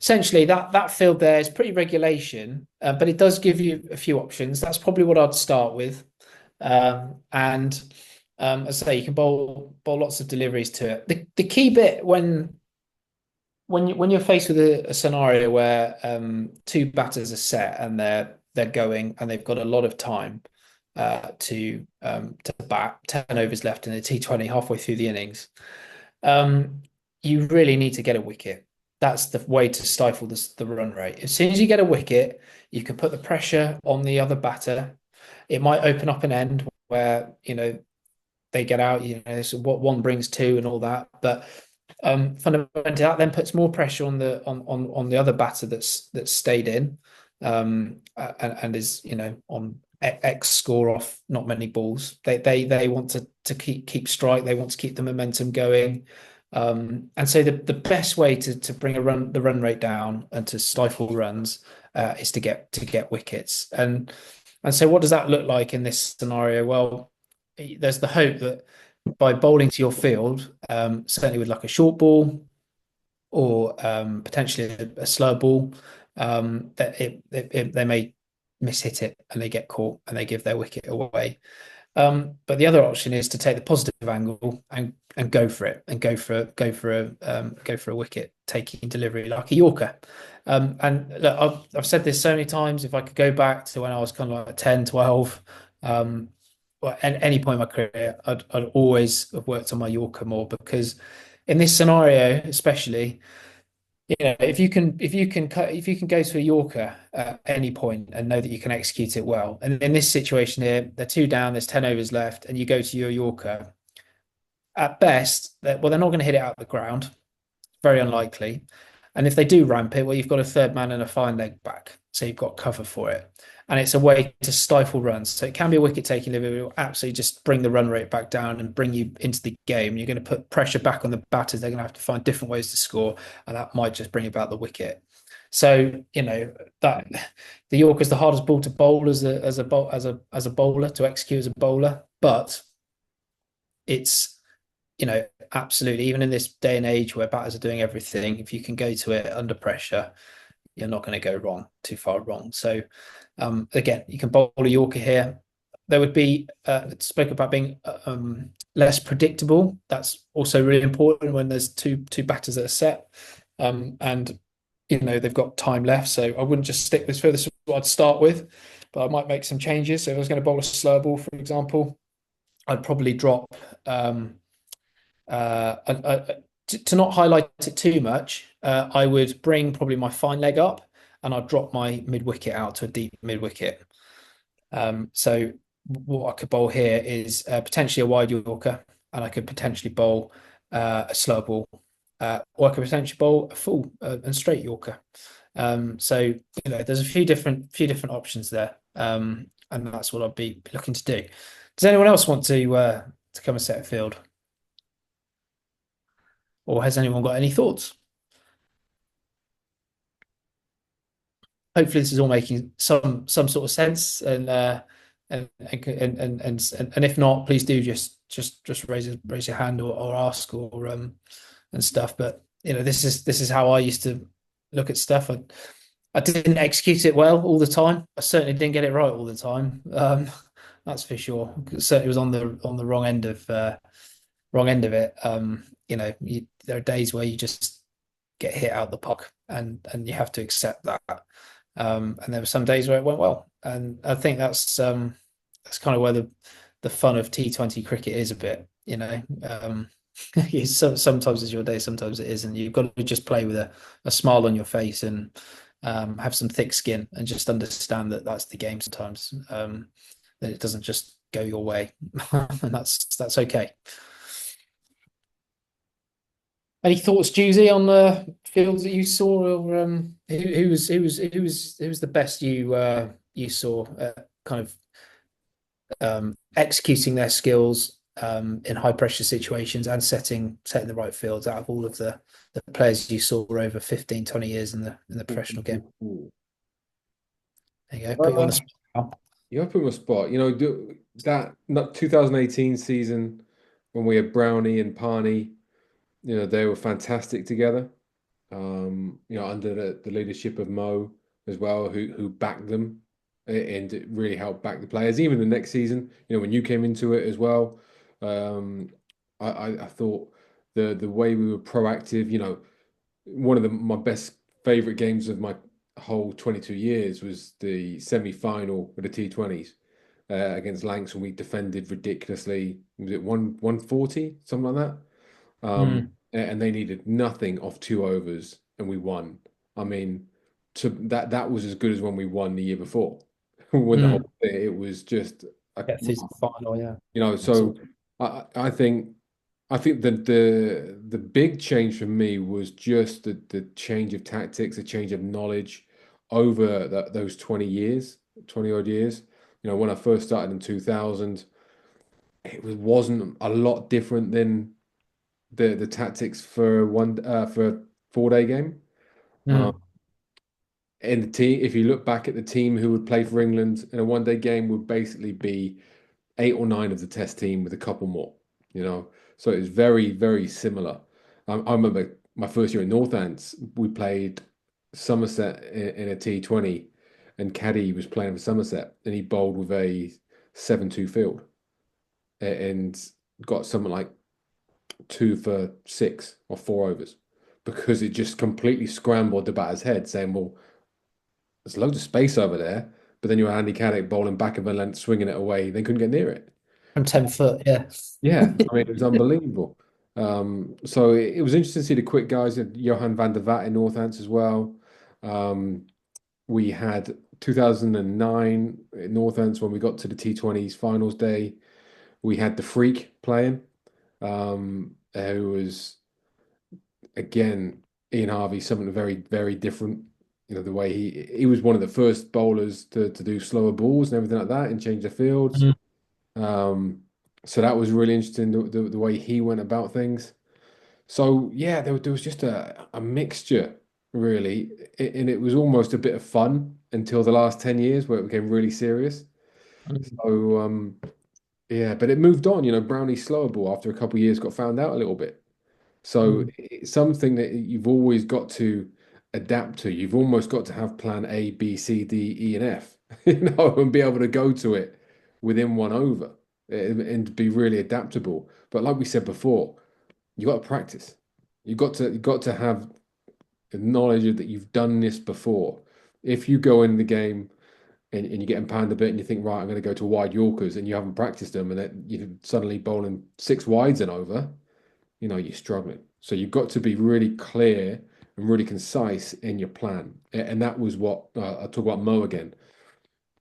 Essentially, that field there is pretty regulation, but it does give you a few options. That's probably what I'd start with. And as I say, you can bowl lots of deliveries to it. The key bit when you're faced with a scenario where two batters are set and they're going and they've got a lot of time to bat, 10 overs left in the T20 halfway through the innings, you really need to get a wicket. That's the way to stifle the run rate. As soon as you get a wicket, you can put the pressure on the other batter. It might open up an end where, they get out, so what one brings two and all that. But fundamentally, that then puts more pressure on the other batter that's stayed in, and is on X score off not many balls. They want to keep strike. They want to keep the momentum going. And so the best way to bring the run rate down and to stifle runs is to get wickets. And so what does that look like in this scenario? Well, there's the hope that by bowling to your field, certainly with like a short ball or potentially a slow ball, that they may mishit it and they get caught and they give their wicket away. But the other option is to take the positive angle and go for it and go for a wicket taking delivery like a Yorker. And look, I've said this so many times. If I could go back to when I was kind of like 10, 12, well, at any point in my career, I'd always have worked on my Yorker more, because in this scenario, especially, if you can go to a Yorker at any point and know that you can execute it well, and in this situation here, they're two down, there's 10 overs left, and you go to your Yorker, at best, they're not going to hit it out the ground, very unlikely. And if they do ramp it, well, you've got a third man and a fine leg back, so you've got cover for it. And it's a way to stifle runs. So it can be a wicket taking delivery, it will absolutely just bring the run rate back down and bring you into the game. You're going to put pressure back on the batters. They're going to have to find different ways to score, and that might just bring about the wicket. So that the Yorker is the hardest ball to bowl as a bowler, to execute as a bowler, but it's absolutely, even in this day and age where batters are doing everything, if you can go to it under pressure, you're not going to go too far wrong. So again, you can bowl a Yorker here. There would be spoke about being less predictable. That's also really important when there's two batters that are set, and they've got time left. So I wouldn't just stick this further. So I'd start with, but I might make some changes. So if I was going to bowl a slow ball, for example, I'd probably drop. To not highlight it too much, I would bring probably my fine leg up, and I'd drop my mid wicket out to a deep mid wicket. So what I could bowl here is potentially a wide Yorker, and I could potentially bowl a slow ball, or I could potentially bowl a full and straight Yorker. So there's a few different options there, and that's what I'd be looking to do. Does anyone else want to come and set a field? Or has anyone got any thoughts? Hopefully, this is all making some sort of sense, and if not, please do just raise your hand or ask or and stuff. But this is how I used to look at stuff. I didn't execute it well all the time. I certainly didn't get it right all the time. That's for sure. Certainly was on the wrong end of it. There are days where you just get hit out the park, and you have to accept that. And there were some days where it went well, and I think that's kind of where the fun of T20 cricket is a bit. Sometimes it's your day, sometimes it isn't. You've got to just play with a smile on your face and have some thick skin, and just understand that that's the game sometimes. That it doesn't just go your way, and that's okay. Any thoughts, Juicy, on the fields that you saw, or who was the best you saw kind of executing their skills in high pressure situations and setting the right fields out of all of the players you saw over 15, 20 years in the professional game? There you go. Put you on the spot. You have put me on the spot. That not 2018 season when we had Brownie and Parney, they were fantastic together. Under the leadership of Mo as well, who backed them and it really helped back the players. Even the next season, when you came into it as well, um, I thought the way we were proactive, one of my best favorite games of my whole 22 years was the semi-final with the T20s against Lancs when we defended ridiculously. Was it 140, something like that? And they needed nothing off 2 overs and we won. I mean, that was as good as when we won the year before. When the whole thing, it was just Get through to the final, yeah. so I think that the big change for me was just the change of tactics, a change of knowledge over those 20 years, 20 odd years. When I first started in 2000, it wasn't a lot different than the tactics for a 4-day game. And the team, if you look back at the team who would play for England in a 1-day game, would basically be 8 or 9 of the test team with a couple more, So it was very, very similar. I remember my first year in Northants, we played Somerset in a T20, and Caddy was playing for Somerset, and he bowled with a 7-2 field and got something like 2 for 6 or 4 overs because it just completely scrambled the batter's head, saying, well, there's loads of space over there, but then you were Andy Caddick bowling back of a length, swinging it away. They couldn't get near it. From 10 foot, yeah. Yeah, I mean, it was unbelievable. So it was interesting to see the quick guys. Johan van der Vaart in Northants as well. We had 2009 in Northants when we got to the T20s finals day. We had the Freak playing, who was, again, Ian Harvey, something very, very different. The way he was one of the first bowlers to do slower balls and everything like that and change the fields. So that was really interesting, the way he went about things. So yeah, there was just a mixture, really, and it was almost a bit of fun until the last 10 years where it became really serious. So yeah, but it moved on. Brownie's slower ball after a couple of years got found out a little bit. So it's something that you've always got to adapt to. You've almost got to have plan A, B, C, D, E, and F, and be able to go to it within 1 over and be really adaptable. But like we said before, you got to practice. You got to have the knowledge that you've done this before. If you go in the game and you get pounded a bit and you think, right, I'm going to go to wide Yorkers and you haven't practiced them and then you're suddenly bowling 6 wides and over, you're struggling. So you've got to be really clear and really concise in your plan. And that was what I talk about Mo again.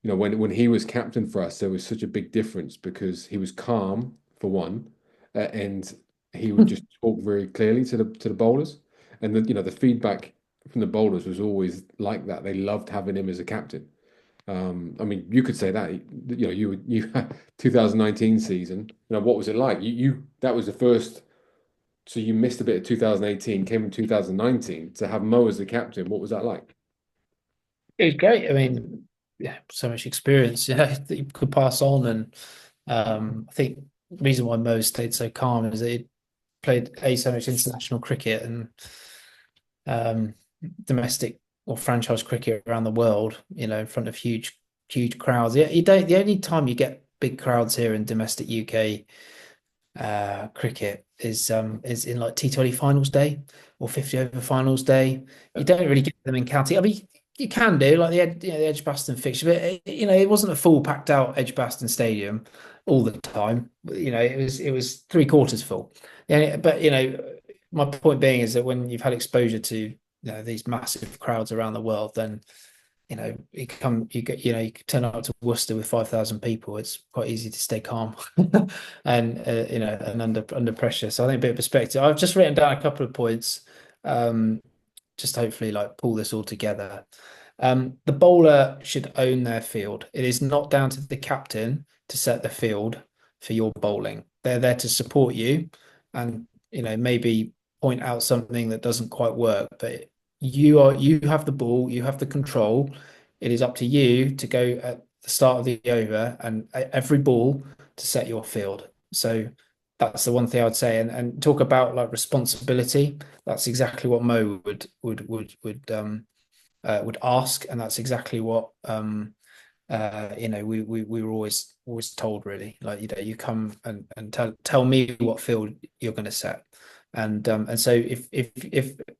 When he was captain for us, there was such a big difference because he was calm for one, and he would just talk very clearly to the bowlers. And the feedback from the bowlers was always like that. They loved having him as a captain. I mean, you could say that, you 2019 season, what was it like? That was the first. So you missed a bit of 2018, came in 2019 to have Mo as the captain. What was that like? It was great. I mean, yeah, so much experience, that you could pass on. And I think the reason why Mo stayed so calm is that he played so much international cricket and domestic or franchise cricket around the world, in front of huge crowds. Yeah, the only time you get big crowds here in domestic UK cricket is in like T20 finals day or 50 over finals day. You don't really get them in county. I mean, you can do like the Edgbaston fixture, but it wasn't a full packed out Edgbaston stadium all the time. It was 3/4 full. Yeah, but my point being is that when you've had exposure to these massive crowds around the world, then you turn up to Worcester with 5,000 people. It's quite easy to stay calm and and under pressure. So I think a bit of perspective. I've just written down a couple of points, just to hopefully like pull this all together. The bowler should own their field. It is not down to the captain to set the field for your bowling. They're there to support you and maybe point out something that doesn't quite work, but you have the ball, you have the control. It is up to you to go at the start of the over and every ball to set your field. So that's the one thing I would say. And talk about like responsibility. That's exactly what Mo would ask, and that's exactly what we were always told, really, like you come and tell me what field you're going to set. And so if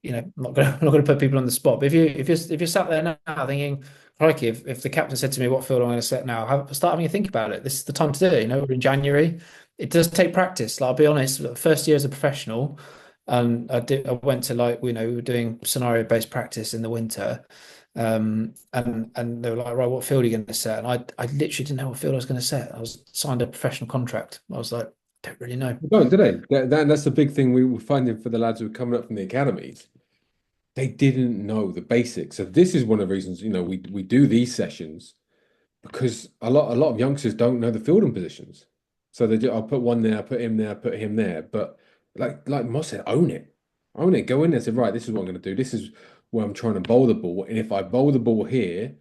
I'm not gonna put people on the spot, but if you're sat there now thinking, crikey, if the captain said to me what field I'm going to set now, start having a think about it. This is the time to do it. We're in January. It does take practice. Like, I'll be honest, the first year as a professional, I went to, like, we were doing scenario based practice in the winter. And they were like, right, what field are you going to set? And I literally didn't know what field I was going to set. I was signed a professional contract. I was like, don't really know. They don't, do they? That's the big thing we were finding for the lads who were coming up from the academies. They didn't know the basics. So this is one of the reasons, we do these sessions, because a lot of youngsters don't know the fielding positions. So I'll put one there, I'll put him there, I'll put him there. But like Moss said, own it. Own it. Go in there and say, right, this is what I'm going to do. This is where I'm trying to bowl the ball. And if I bowl the ball here,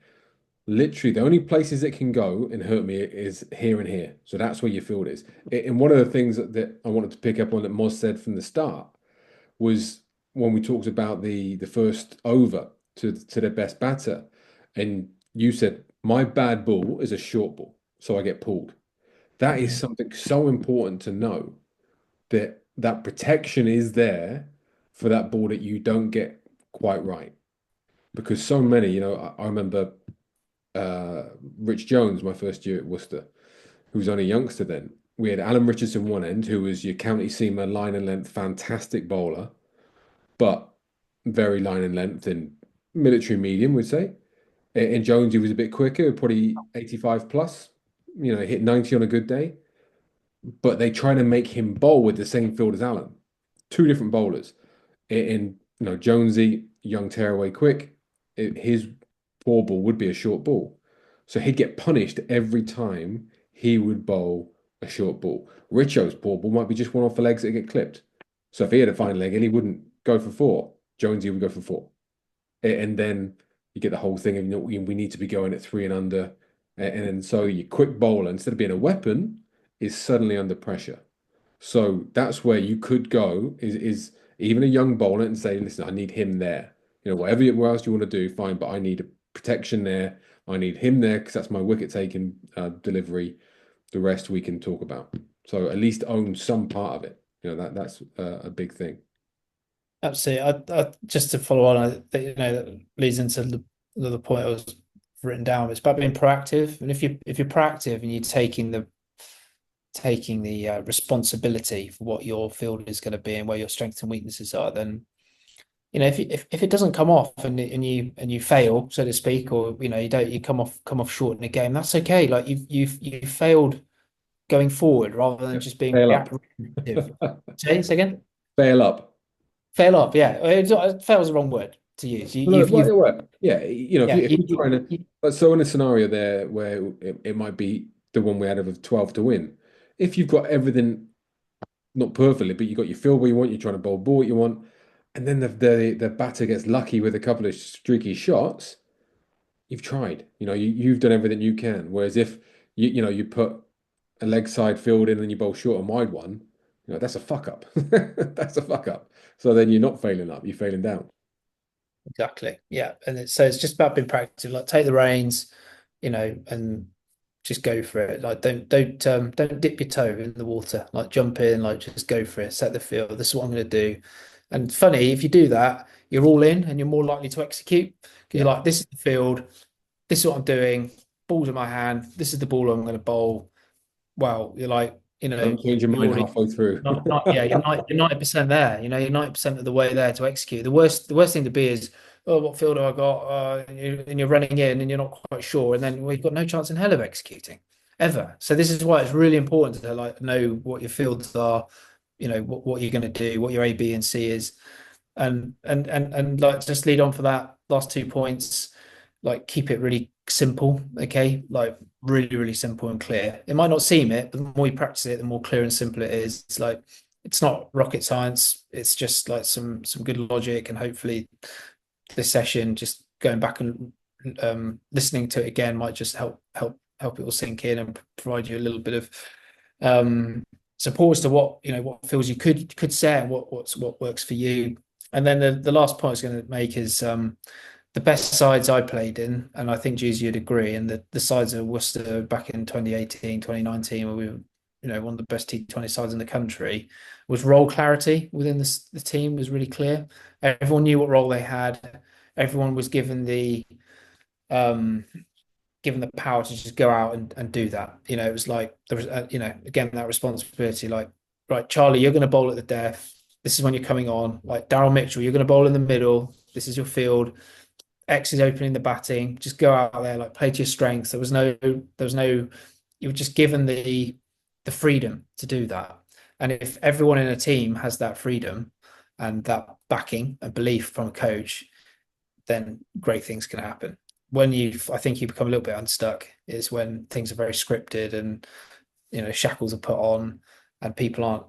literally the only places it can go and hurt me is here and here. So that's where your field is. And one of the things that I wanted to pick up on that Moss said from the start was when we talked about the first over to the best batter, and you said my bad ball is a short ball, so I get pulled. That is something so important to know, that protection is there for that ball that you don't get quite right. Because so many, I remember Rich Jones, my first year at Worcester, who was only a youngster then. We had Alan Richardson one end, who was your county seamer, line and length, fantastic bowler, but very line and length in military medium, we'd say. In Jones, he was a bit quicker, probably 85 plus, hit 90 on a good day. But they try to make him bowl with the same field as Allen. Two different bowlers. Jonesy, young tearaway quick, his poor ball would be a short ball. So he'd get punished every time he would bowl a short ball. Richo's poor ball might be just one off the legs that get clipped. So if he had a fine leg and he wouldn't go for four, Jonesy would go for four. And then you get the whole thing of, we need to be going at 3 and under. And then so your quick bowler, instead of being a weapon, is suddenly under pressure. So that's where you could go, is even a young bowler, and say, listen, I need him there. Whatever else you want to do, fine, but I need a protection there. I need him there because that's my wicket taking delivery. The rest we can talk about. So at least own some part of it. That's a big thing. Absolutely. I just to follow on, that leads into the point I was written down. It's about being proactive, and if you're proactive and you're taking the responsibility for what your field is going to be and where your strengths and weaknesses are, then if it doesn't come off and you fail, so to speak, or you come off short in a game, that's okay. Like, you've failed going forward rather than just being Fail up. reactive. Say again. Fail up. Fail up, yeah. Fail is the wrong word to use. Yeah, if you're trying to, so in a scenario there where it might be the one we had of 12 to win, if you've got everything not perfectly, but you've got your field where you want, you're trying to bowl ball what you want, and then the batter gets lucky with a couple of streaky shots, you've tried. You've done everything you can. Whereas if you put a leg side field in and you bowl short and wide one, that's a fuck up. That's a fuck up. So then you're not failing up, you're failing down. Exactly. Yeah. And so it's just about being practical. Like, take the reins, and just go for it. Like, don't dip your toe in the water. Like, jump in, like, just go for it. Set the field. This is what I'm going to do. And funny, if you do that, you're all in and you're more likely to execute, because you're like, this is the field, this is what I'm doing, ball's in my hand, this is the ball I'm going to bowl. Well, you're like, you know, Don't change your you've mind already halfway through. yeah, you're 90% there. You know, you're 90% of the way there to execute. The worst thing to be is, oh, what field have I got? And you're running in and you're not quite sure, and then we've got no chance in hell of executing ever. So this is why it's really important to like know what your fields are, you know, what you're going to do, what your A, B, and C is, and like just lead on for that last 2 points. Like keep it really simple, okay? Like really, really simple and clear. It might not seem it, but the more you practice it, the more clear and simple it is. It's like it's not rocket science. It's just like some good logic, and hopefully this session, just going back and listening to it again, might just help it all sink in and provide you a little bit of support as to what what feels you could say and what works for you. And then the last point I was going to make is the best sides I played in, and I think Jeezy you'd agree, and the sides of Worcester back in 2018, 2019, where we were, one of the best T20 sides in the country, was role clarity within the team was really clear. Everyone knew what role they had. Everyone was um, given the power to just go out and do that. It was like there was, again, that responsibility, like, right, Charlie, you're going to bowl at the death. This is when you're coming on. Like Daryl Mitchell, you're going to bowl in the middle. This is your field. X is opening the batting. Just go out there, like play to your strengths. You were just given the freedom to do that. And if everyone in a team has that freedom and that backing and belief from a coach, then great things can happen. I think you become a little bit unstuck is when things are very scripted and, shackles are put on and people aren't,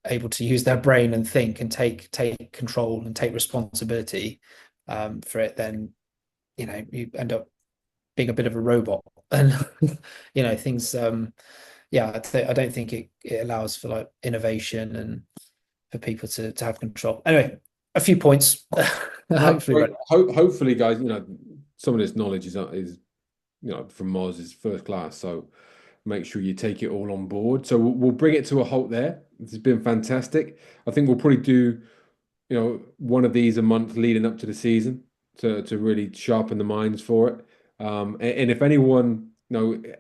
able to use their brain and think and take control and take responsibility for it. Then, you end up being a bit of a robot and, things, I don't think it allows for like innovation and for people to have control. Anyway, a few points. Hopefully, Hopefully, guys, some of this knowledge is from Moz is first class. So make sure you take it all on board. So we'll bring it to a halt there. This has been fantastic. I think we'll probably do one of these a month leading up to the season to really sharpen the minds for it. And if anyone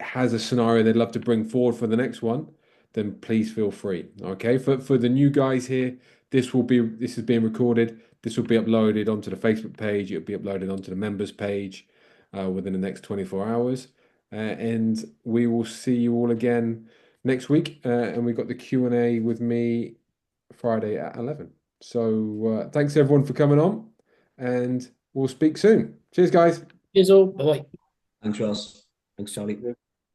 has a scenario they'd love to bring forward for the next one, then please feel free. Okay, for the new guys here, this is being recorded. This will be uploaded onto the Facebook page. It'll be uploaded onto the members page within the next 24 hours. And we will see you all again next week. And we've got the Q&A with me Friday at 11. So thanks everyone for coming on, and we'll speak soon. Cheers, guys. Cheers all. Bye. Thanks, Ross. Thanks, Charlie.